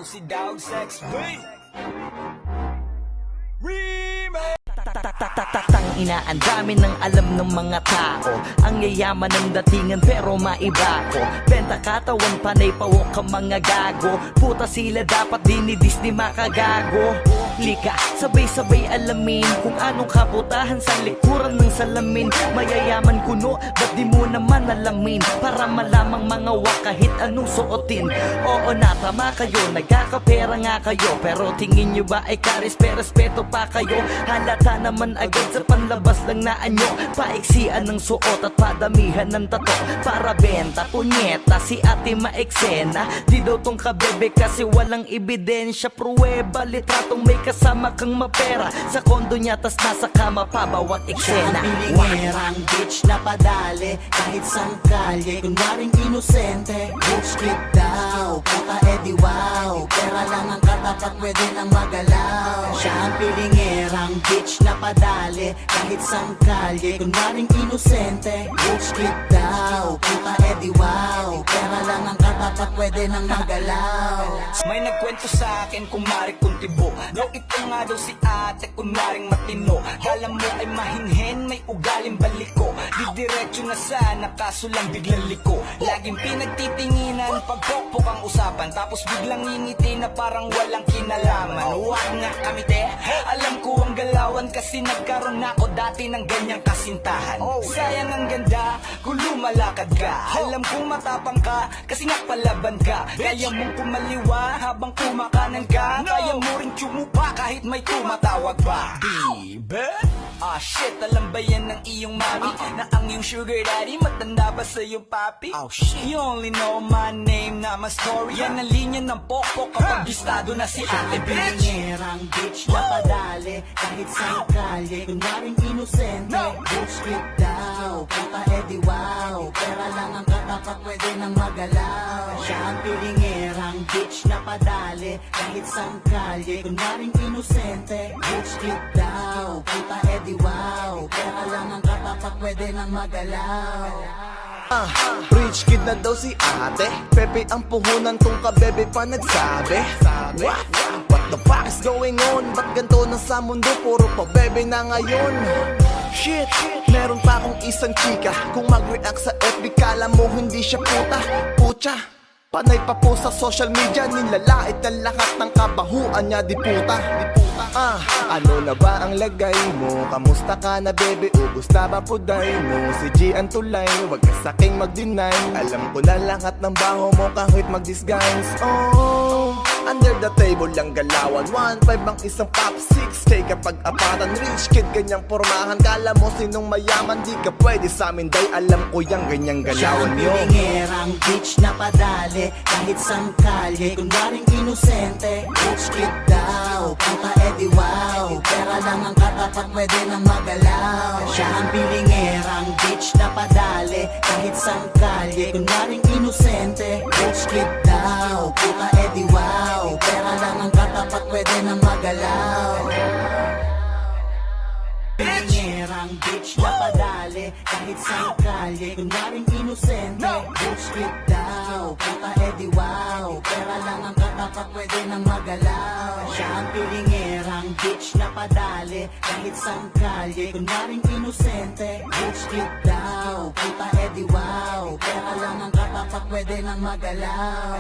Ako si Dog Sex Babe Remake. Tang ina, ang dami ng alam ng mga tao. Ang yayaman ng datingan pero maiba ko. Benta katawan, panay pawok ka mga gago. Puta sila dapat dinidis ni makagago. Lika, sabay-sabay alamin kung anong kabutahan sa likuran ng salamin. Mayayaman kuno, ba't di mo naman alamin? Para malamang mga wak kahit anong suotin. Oo na, tama kayo, nagkakapera nga kayo. Pero tingin nyo ba ay karespeto pa kayo? Halata naman agad sa panlabas lang na anyo. Paiksian ng suot at padamihan ng tato para benta, punyeta, si ate maeksena. Di daw tong kabebe kasi walang ebidensya. Pruweba, litratong may kasama kang mapera. Sa kondo niya tas nasa kama pa bawat eksena. Pilingerang bitch na padali kahit sang kalye. Kunwaring inosente, bitch kid daw. Puta edi wow, pera lang ang katapat pwede nang magalaw. Siya ang pilingerang bitch na padali kahit sang kalye. Kunwaring inosente, bitch kid daw. Puta edi wow, pera lang ang katapat pwede nang magalaw. May nagkwento sa akin kung mari kong tibo. No, ito nga daw si ate kunwaring matino. Kala mo ay mahinhen, may ugaling baliko. Didiretso na sana kaso lang biglang liko. Laging pinagtitinginan pag pokpok ang usapan. Tapos biglang ngingiti na parang walang kinalaman. Huwag nga kami te, alam ko ang galawan kasi nagkaroon na ako dati ng ganyang kasintahan. Sayang ang ganda kung lumalakad ka. Alam kong matapang ka kasi nga palaban ka. Kaya mong kumaliwa habang kumakanan ka. Kaya mo rin tsumupa kahit may tumatawag pa. Diba? Ah shit, alam ba yan ng iyong mami? Na ang iyong sugar daddy matanda pa sa iyong papi? Oh shit, you only know my name, not my story. Yan ang linya ng pokpok kapag bistado na si ate bitch. Pilingerang bitch na padali kahit sang kalye. Kunwaring inosente, bitch kid daw. Puta edi wow, pera lang ang katapat pwede nang magalaw. Siya ang pilingerang bitch na padali kahit sang kalye. Kunwaring inosente, bitch kid daw. Puta edi wow, pera lang ang katapat pwede nang magalaw. Rich kid na daw si ate. Pepe ang puhunan tong kabebe pa nagsabi. What the fuck is going on? Ba't ganito na sa mundo? Puro pa bebe na ngayon. Shit, meron pa akong isang chika. Kung mag-react sa FB kala mo hindi siya puta. Pucha, panay pa po sa social media. Nilalait na lahat ng kabahuan niya. Di puta. Ano na ba ang lagay mo? Kamusta ka na bebe? Ubus na ba puday mo? Si G ang tulay, wag ka saking mag-deny. Alam ko na lahat ng baho mo kahit mag-disguise. Oh, under the table lang galawan. 1.5 ang isang pop 6K kapag apatan. Rich kid ganyang pormahan. Kala mo sinong mayaman? Di ka pwede sa amin day. Alam ko yung ganyang galawan yo. Pilingerang bitch na padali kahit sang kalye. Kunwaring inosente, bitch kid daw. Puta edi wow, pera lang ang katapat pwede nang magalaw. Siya ang pilingerang bitch na padali kahit sang kalye. Kunwaring inosente, bitch kid daw. Puta edi wow, pera lang ang katapat pwede nang magalaw. Pilingerang bitch na padali kahit sang kalye. Kunwaring inosente, bitch kid daw. Puta edi wow, pera lang ang katapat pwede nang magalaw. Siya ang pilingerang bitch na padali kahit sang kalye. Kunwaring inosente, bitch kid daw. Puta edi wow, pera lang ang katapat pwede nang magalaw.